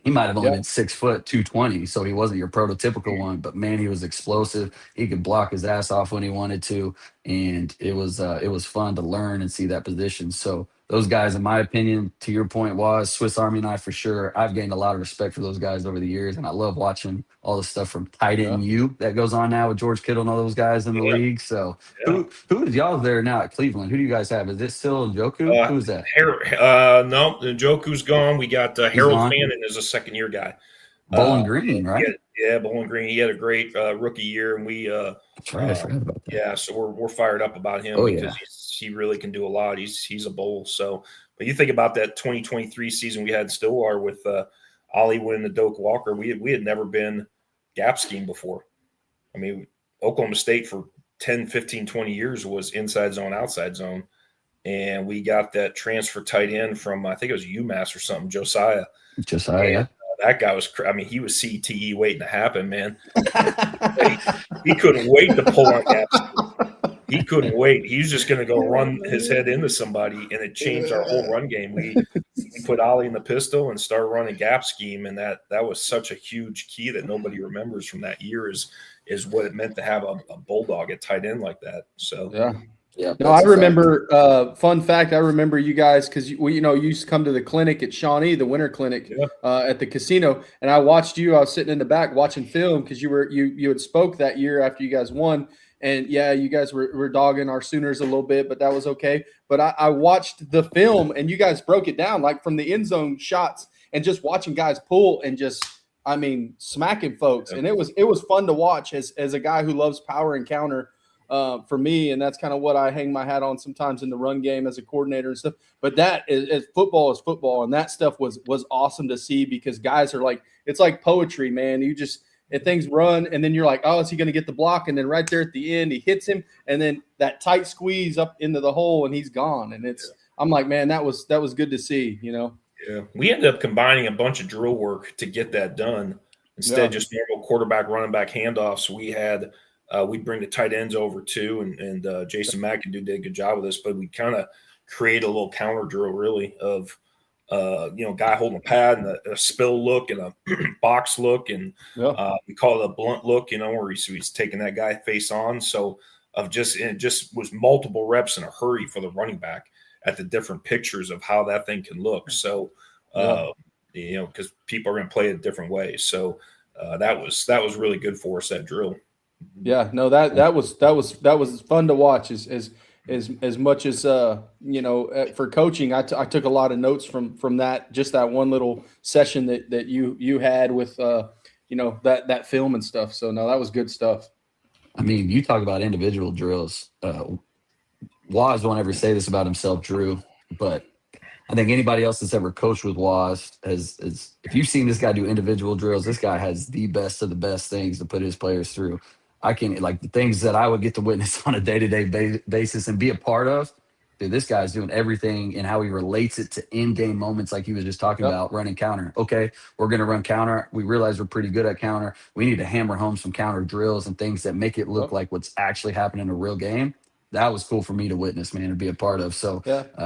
Speaker 2: He might have only been 6 foot, 220, so he wasn't your prototypical one. But man, he was explosive. He could block his ass off when he wanted to, and it was fun to learn and see that position. So those guys, in my opinion, to your point, was Swiss Army knife for sure. I've gained a lot of respect for those guys over the years, and I love watching all the stuff from tight end U that goes on now with George Kittle and all those guys in the league. So who is y'all there now at Cleveland? Who do you guys have? Is it still Njoku? Who's that?
Speaker 3: No, Njoku's gone. We got Harold Fannin as a second-year guy.
Speaker 2: Bowling Green, right?
Speaker 3: Bowling Green. He had a great rookie year, and we
Speaker 2: that's right. I forgot about that.
Speaker 3: Yeah, so we're fired up about him because he really can do a lot. He's a bowl. So, but you think about that 2023 season we had in Stillwater with Ollie winning the Doak Walker. We had never been gap scheme before. I mean, Oklahoma State for 10, 15, 20 years was inside zone, outside zone. And we got that transfer tight end from, I think it was UMass or something, Josiah.
Speaker 2: And,
Speaker 3: that guy was – he was CTE waiting to happen, man. He couldn't wait to pull on gaps. he couldn't wait. He was just going to go run his head into somebody, and it changed our whole run game. We put Ollie in the pistol and started running gap scheme, and that was such a huge key that nobody remembers from that year is what it meant to have a bulldog at tight end like that. So
Speaker 1: yeah. No, I remember. Fun fact: I remember you guys because you used to come to the clinic at Shawnee, the winter clinic at the casino, and I watched you. I was sitting in the back watching film because you had spoke that year after you guys won, and you guys were dogging our Sooners a little bit, but that was okay. But I watched the film, and you guys broke it down like from the end zone shots, and just watching guys pull and just, I mean, smacking folks, and it was fun to watch as a guy who loves power and counter. For me, and that's kind of what I hang my hat on sometimes in the run game as a coordinator and stuff. But that is football, and that stuff was awesome to see because guys are like, it's like poetry, man. You just things run, and then you're like, oh, is he going to get the block? And then right there at the end, he hits him, and then that tight squeeze up into the hole, and he's gone. And I'm like, man, that was good to see, Yeah,
Speaker 3: we ended up combining a bunch of drill work to get that done instead of just normal quarterback running back handoffs. We had. We'd bring the tight ends over too, and Jason McAdoo did a good job with this. But we kind of create a little counter drill, really, of guy holding a pad and a spill look and a box look, and we call it a blunt look, where he's taking that guy face on. So it just was multiple reps in a hurry for the running back at the different pictures of how that thing can look. So because people are going to play it a different way. So that was really good for us, that drill.
Speaker 1: Yeah, no, that was fun to watch. As much as for coaching, I took a lot of notes from that, just that one little session that you had with that film and stuff. So no, that was good stuff.
Speaker 2: I mean, you talk about individual drills. Waz won't ever say this about himself, Drew, but I think anybody else that's ever coached with Waz is if you've seen this guy do individual drills, this guy has the best of the best things to put his players through. I can, like, the things that I would get to witness on a day-to-day basis and be a part of. Dude, this guy's doing everything and how he relates it to in-game moments, like he was just talking about, running counter. Okay, we're going to run counter. We realize we're pretty good at counter. We need to hammer home some counter drills and things that make it look like what's actually happening in a real game. That was cool for me to witness, man, and be a part of. So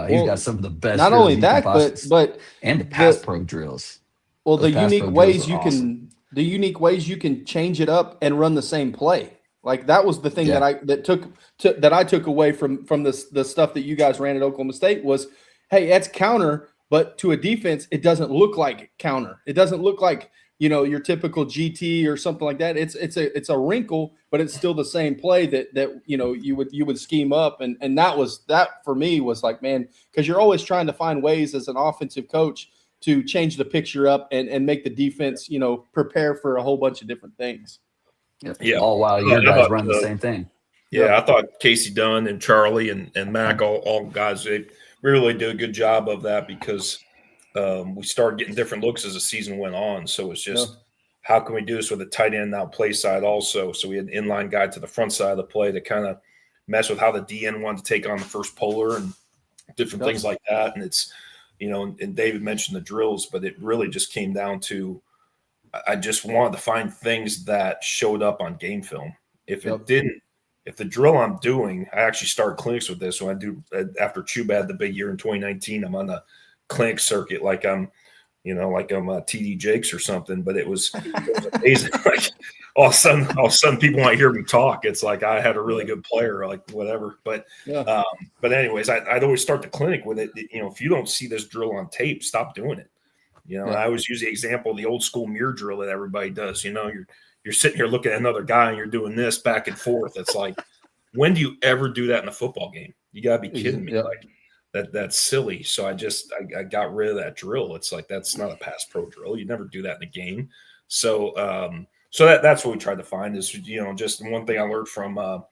Speaker 2: he's got some of the best.
Speaker 1: Not only that, but
Speaker 2: and the pass pro drills.
Speaker 1: Well, the unique ways you can. The unique ways you can change it up and run the same play. Like that was the thing that I took away from the stuff that you guys ran at Oklahoma State was, hey, it's counter, but to a defense, it doesn't look like counter. It doesn't look like, your typical GT or something like that. It's a wrinkle, but it's still the same play that you would scheme up. And that for me was like, man, because you're always trying to find ways as an offensive coach to change the picture up and make the defense, prepare for a whole bunch of different things.
Speaker 2: Yeah. All while your guys run the same thing.
Speaker 3: Yeah, I thought Casey Dunn and Charlie and Mac, all guys, they really did a good job of that because we started getting different looks as the season went on. So it's just how can we do this with a tight end now play side also? So we had an inline guy to the front side of the play to kind of mess with how the DN wanted to take on the first polar and different things like that. And it's, and David mentioned the drills, but it really just came down to I just wanted to find things that showed up on game film. If it didn't, if the drill I'm doing, I actually started clinics with this. When I do after Chuba had the big year in 2019, I'm on the clinic circuit like I'm TD Jakes or something. But it was amazing. Like all of a sudden people want to hear me talk. It's like I had a really good player, like whatever. But anyways, I'd always start the clinic with it. If you don't see this drill on tape, stop doing it. I always use the example of the old school mirror drill that everybody does. You're sitting here looking at another guy and you're doing this back and forth. It's like, when do you ever do that in a football game? You gotta be kidding me. Yeah. Like that's silly. So I got rid of that drill. It's like, that's not a pass pro drill. You never do that in a game. So that's what we tried to find is, just one thing I learned from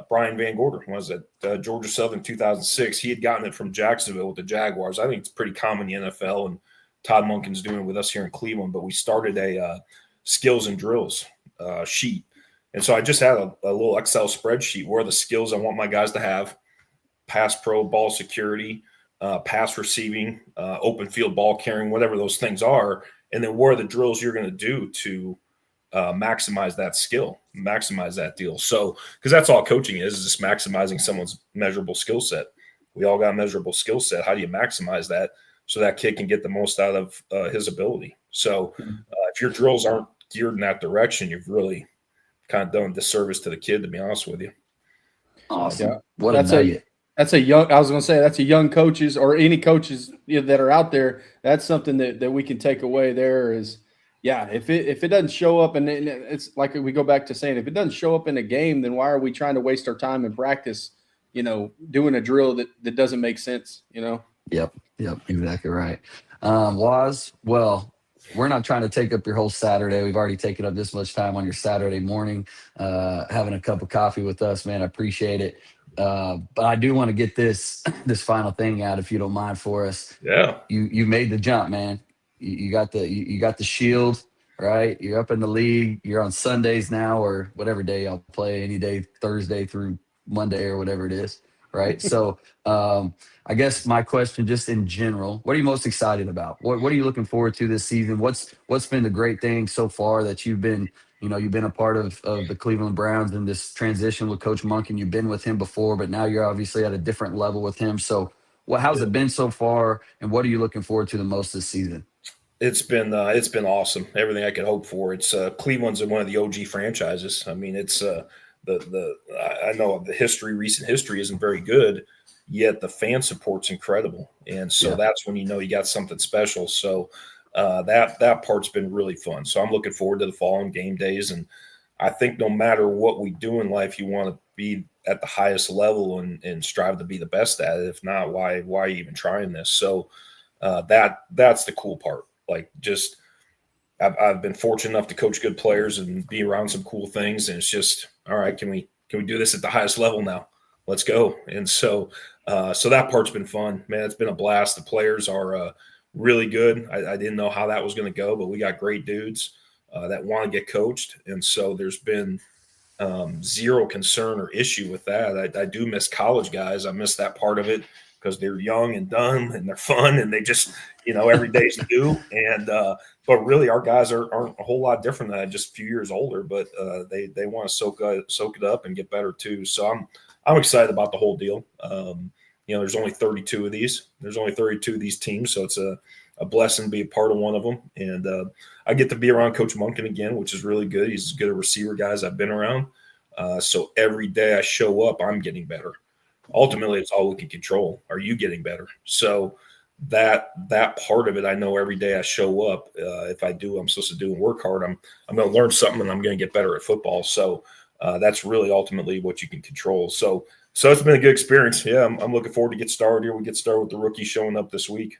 Speaker 3: Brian Van Gorder was at Georgia Southern 2006. He had gotten it from Jacksonville with the Jaguars. I think it's pretty common in the NFL, and Todd Monken's doing it with us here in Cleveland. But we started a skills and drills sheet. And so I just had a little Excel spreadsheet where the skills I want my guys to have: pass pro, ball security, pass receiving, open field ball carrying, whatever those things are. And then what are the drills you're going to do to maximize that skill, maximize that deal. So, because that's all coaching is just maximizing someone's measurable skill set. We all got measurable skill set. How do you maximize that so that kid can get the most out of his ability? So, if your drills aren't geared in that direction, you've really kind of done a disservice to the kid, to be honest with you.
Speaker 2: Awesome.
Speaker 1: Yeah.
Speaker 2: What a nugget.
Speaker 1: That's a young. I was going to say that's a young coaches or any coaches that are out there. That's something that we can take away. There is, if it doesn't show up, and it's like we go back to saying, if it doesn't show up in a game, then why are we trying to waste our time in practice? Doing a drill that doesn't make sense.
Speaker 2: Yep, exactly right. Woz, well, we're not trying to take up your whole Saturday. We've already taken up this much time on your Saturday morning, having a cup of coffee with us, man. I appreciate it. But I do want to get this final thing out, if you don't mind, for us.
Speaker 3: Yeah.
Speaker 2: You made the jump, man. You got the shield, right? You're up in the league. You're on Sundays now, or whatever day I'll play, any day, Thursday through Monday or whatever it is, right? So I guess my question, just in general, what are you most excited about? What are you looking forward to this season? What's been the great thing so far that you've been a part of the Cleveland Browns in this transition with Coach Monk, and you've been with him before, but now you're obviously at a different level with him. So how's it been so far, and what are you looking forward to the most this season?
Speaker 3: It's been awesome. Everything I could hope for. It's Cleveland's one of the OG franchises. I mean, it's I know recent history isn't very good, yet the fan support's incredible. And so that's when you got something special. So that part's been really fun. So I'm looking forward to the fall and game days. And I think no matter what we do in life, you want to be at the highest level and strive to be the best at it. If not, why are you even trying this? So that's the cool part. Like, just I've been fortunate enough to coach good players and be around some cool things. And it's just, all right, can we do this at the highest level now? Let's go. And so that part's been fun, man. It's been a blast. The players are really good. I didn't know how that was going to go, but we got great dudes that want to get coached. And so there's been zero concern or issue with that. I do miss college guys. I miss that part of it because they're young and dumb and they're fun and they just, every day's new. And but really our guys aren't a whole lot different than that, just a few years older, but they want to soak it up and get better too. So I'm excited about the whole deal. There's only 32 of these. There's only 32 of these teams, so it's a blessing to be a part of one of them. And I get to be around Coach Monken again, which is really good. He's as good a receiver guys I've been around. So every day I show up, I'm getting better. Ultimately, it's all we can control. Are you getting better? So that part of it, I know every day I show up, if I do what I'm supposed to do and work hard, I'm going to learn something and I'm going to get better at football. So that's really ultimately what you can control. So it's been a good experience. Yeah, I'm looking forward to get started here. We get started with the rookies showing up this week.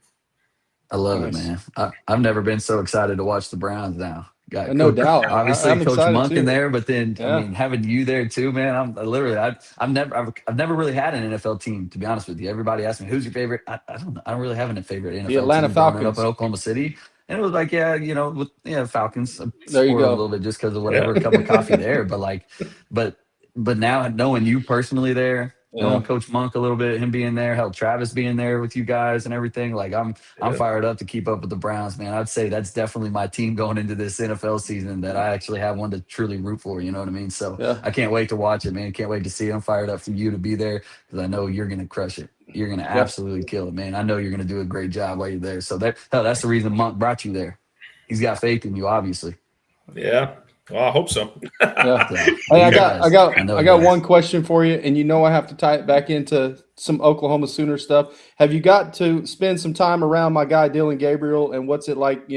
Speaker 2: I love it, man. I've never been so excited to watch the Browns now. Got
Speaker 1: no doubt.
Speaker 2: Obviously,
Speaker 1: I'm
Speaker 2: Coach Monk
Speaker 1: too.
Speaker 2: in there, but then I mean, having you there too, man. I've never really had an NFL team, to be honest with you. Everybody asks me who's your favorite. I don't really have a favorite NFL
Speaker 1: the Atlanta
Speaker 2: team
Speaker 1: Falcons
Speaker 2: up in Oklahoma City, and it was like Falcons.
Speaker 1: There you go.
Speaker 2: A little bit just because of whatever, a cup of coffee there, but now knowing you personally there. Knowing Coach Monk a little bit, him being there, hell, Travis being there with you guys and everything. Like I'm fired up to keep up with the Browns, man. I'd say that's definitely my team going into this NFL season that I actually have one to truly root for. You know what I mean? So I can't wait to watch it, man. Can't wait to see it. I'm fired up for you to be there because I know you're gonna crush it. You're gonna absolutely kill it, man. I know you're gonna do a great job while you're there. So that's the reason Monk brought you there. He's got faith in you, obviously.
Speaker 3: Yeah. Well, I hope so.
Speaker 1: Hey, I got one question for you, and I have to tie it back into some Oklahoma Sooner stuff. Have you got to spend some time around my guy Dylan Gabriel, and what's it like,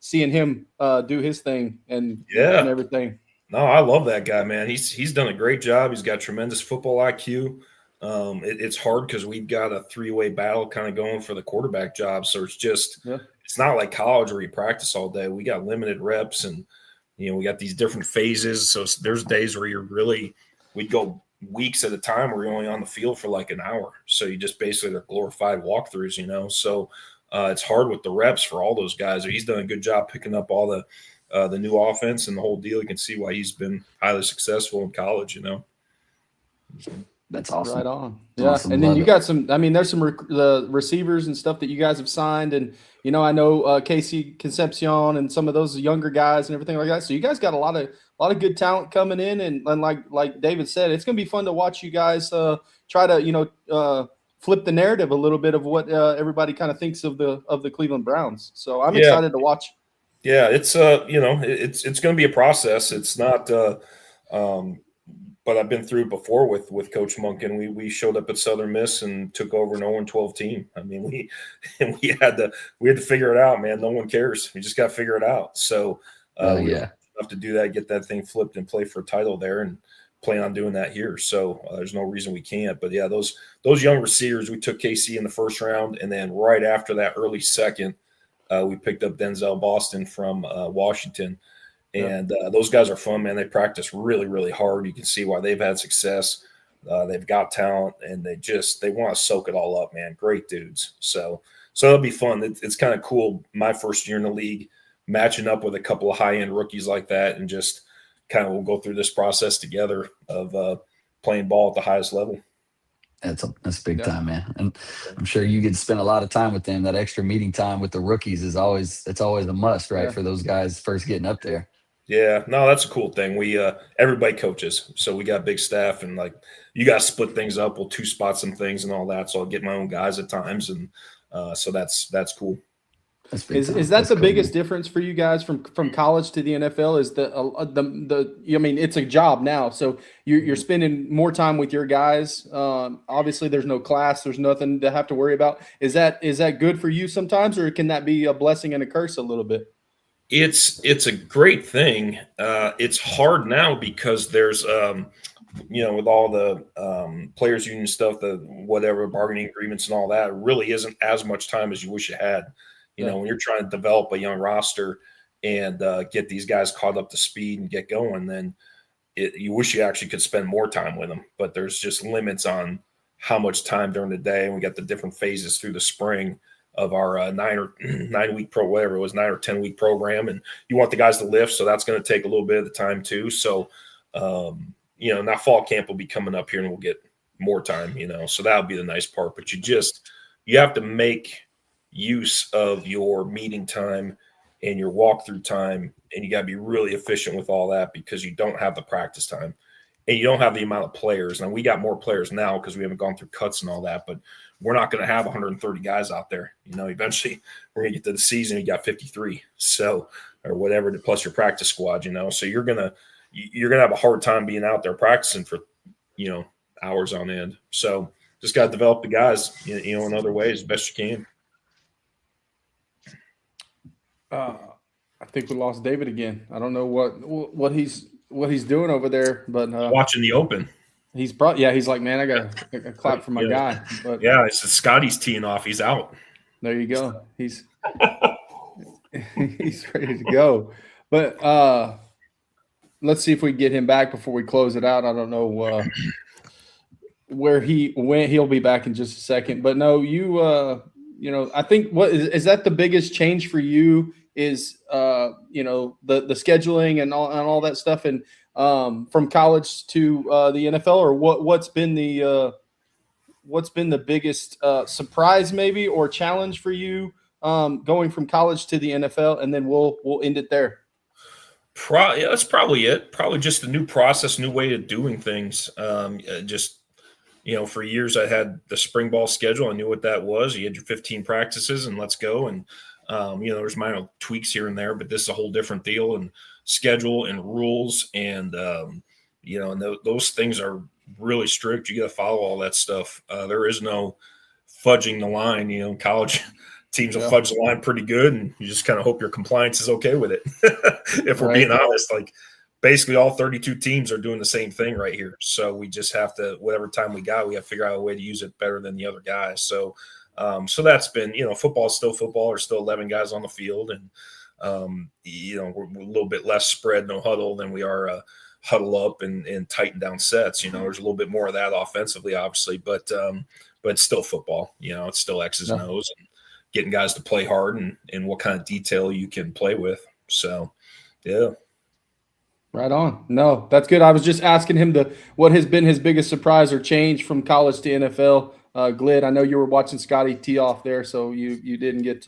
Speaker 1: seeing him do his thing and everything?
Speaker 3: No, I love that guy, man. He's done a great job. He's got tremendous football IQ. It's hard because we've got a three-way battle kind of going for the quarterback job, so it's just it's not like college where you practice all day. We got limited reps and. We got these different phases. So there's days where we'd go weeks at a time where you're only on the field for like an hour. So you just basically are glorified walkthroughs, So it's hard with the reps for all those guys. He's done a good job picking up all the new offense and the whole deal. You can see why he's been highly successful in college,
Speaker 2: That's awesome.
Speaker 1: Right on. Yeah. Awesome. And then you got some, I mean, there's some the receivers and stuff that you guys have signed. And, I know Casey Concepcion and some of those younger guys and everything like that. So you guys got a lot of good talent coming in. And like David said, it's going to be fun to watch you guys try to, flip the narrative a little bit of what everybody kind of thinks of the Cleveland Browns. So I'm excited to watch.
Speaker 3: Yeah, it's it's going to be a process. It's not but I've been through it before with Coach Monken. We showed up at Southern Miss and took over an 0-12 team. I mean, we had to figure it out, man. No one cares. We just got to figure it out. So we have to do that, get that thing flipped and play for a title there, and plan on doing that here. So there's no reason we can't. But yeah, those young receivers, we took KC in the first round, and then right after that, early second, we picked up Denzel Boston from Washington. And those guys are fun, man. They practice really, really hard. You can see why they've had success. They've got talent, and they want to soak it all up, man. Great dudes. So it'll be fun. It's kind of cool. My first year in the league, matching up with a couple of high-end rookies like that, and just kind of we'll go through this process together of playing ball at the highest level.
Speaker 2: That's big time, man. And I'm sure you get to spend a lot of time with them. That extra meeting time with the rookies it's always a must, right? For those guys first getting up there.
Speaker 3: Yeah, no, that's a cool thing. We everybody coaches, so we got big staff, and like you got to split things up. We'll two spot some things and all that. So I'll get my own guys at times, and so that's cool.
Speaker 1: Is that the biggest difference for you guys from college to the NFL? Is the I mean, it's a job now, so you're spending more time with your guys. Obviously, there's no class, there's nothing to have to worry about. Is that good for you sometimes, or can that be a blessing and a curse a little bit?
Speaker 3: It's a great thing. It's hard now because there's with all the players union stuff, the whatever bargaining agreements and all that, it really isn't as much time as you wish you had. When you're trying to develop a young roster and get these guys caught up to speed and get going, then you wish you actually could spend more time with them. But there's just limits on how much time during the day. And we got the different phases through the spring of our 9 or 10 week program, and you want the guys to lift, so that's going to take a little bit of the time too. So now fall camp will be coming up here, and we'll get more time, so that'll be the nice part. But you have to make use of your meeting time and your walkthrough time, and you got to be really efficient with all that because you don't have the practice time and you don't have the amount of players. Now we got more players now because we haven't gone through cuts and all that, but we're not going to have 130 guys out there. Eventually we're going to get to the season, you got 53, so or whatever, plus your practice squad. So you're gonna have a hard time being out there practicing for hours on end. So just got to develop the guys, in other ways as best you can.
Speaker 1: I think we lost David again. I don't know what he's doing over there, but
Speaker 3: watching the Open.
Speaker 1: He's like, man, I got a clap for my guy. But
Speaker 3: it's Scotty's teeing off. He's out.
Speaker 1: There you go. He's ready to go. But let's see if we can get him back before we close it out. I don't know where he went. He'll be back in just a second. But no, I think what is that the biggest change for you is the scheduling and all that stuff, and from college to the NFL, or what's been the biggest surprise maybe or challenge for you going from college to the NFL, and then we'll end it there.
Speaker 3: That's probably it. Probably just a new process, new way of doing things. For years I had the spring ball schedule. I knew what that was. You had your 15 practices and let's go. And, there's minor tweaks here and there, but this is a whole different deal and schedule and rules. And, those things are really strict. You got to follow all that stuff. There is no fudging the line. College teams will fudge the line pretty good, and you just kind of hope your compliance is okay with it. If we're being honest, basically all 32 teams are doing the same thing right here. So we just have to, whatever time we have to figure out a way to use it better than the other guys. So that's been, football is still football. There's still 11 guys on the field, and, we're a little bit less spread, no huddle than we are huddle up and tighten down sets. There's a little bit more of that offensively, obviously, but it's still football. It's still X's and O's and getting guys to play hard and what kind of detail you can play with. So, yeah.
Speaker 1: Right on. No, that's good. I was just asking him what has been his biggest surprise or change from college to NFL. Glid, I know you were watching Scotty tee off there, so you didn't get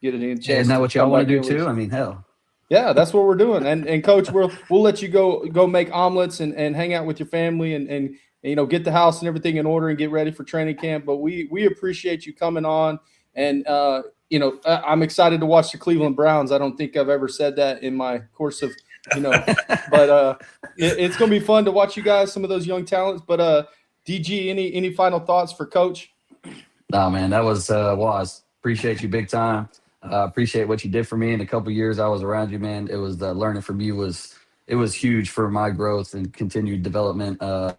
Speaker 1: any chance.
Speaker 2: Isn't that what y'all want to do too? I mean, hell.
Speaker 1: Yeah, that's what we're doing. And Coach, we'll let you go make omelets and hang out with your family and get the house and everything in order and get ready for training camp. But we appreciate you coming on, and I'm excited to watch the Cleveland Browns. I don't think I've ever said that in my course of but it's going to be fun to watch you guys, some of those young talents. But DG, any final thoughts for Coach?
Speaker 2: No, man, that was Woz. Appreciate you big time. Appreciate what you did for me in a couple of years I was around you, man. It was learning from you was huge for my growth and continued development. Have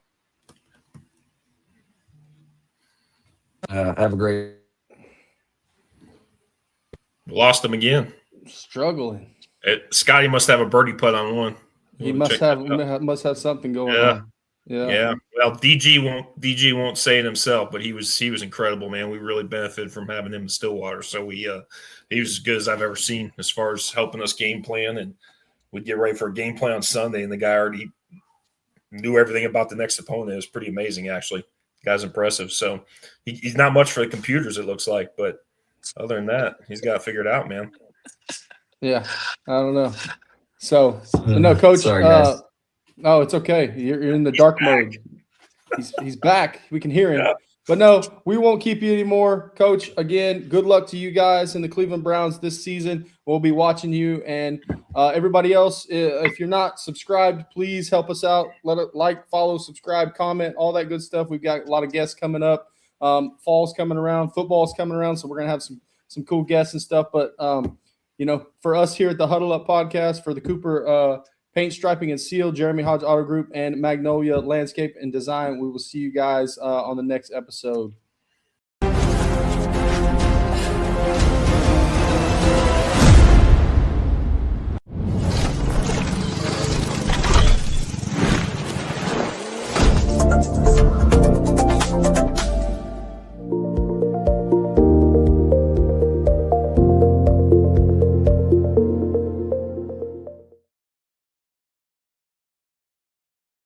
Speaker 2: a great.
Speaker 3: Lost him again.
Speaker 1: Struggling.
Speaker 3: Scotty must have a birdie putt on one.
Speaker 1: He must have something going on. Yeah.
Speaker 3: Well, DG won't say it himself, but he was incredible, man. We really benefited from having him in Stillwater. So he was as good as I've ever seen as far as helping us game plan. And we'd get ready for a game plan on Sunday, and the guy already knew everything about the next opponent. It was pretty amazing, actually. The guy's impressive. So he's not much for the computers, it looks like, but other than that, he's got it figured out, man.
Speaker 1: Yeah, I don't know. So, no, Coach.
Speaker 2: Sorry, guys.
Speaker 1: No, it's okay. You're in the dark mode. He's back. We can hear him. Yeah. But no, we won't keep you anymore, Coach. Again, good luck to you guys and the Cleveland Browns this season. We'll be watching you, and everybody else. If you're not subscribed, please help us out. Like, follow, subscribe, comment, all that good stuff. We've got a lot of guests coming up. Fall's coming around, football's coming around, so we're gonna have some cool guests and stuff. But for us here at the Huddle Up Podcast, for the Cooper Paint, Striping, and Seal, Jeremy Hodge Auto Group, and Magnolia Landscape and Design, we will see you guys on the next episode.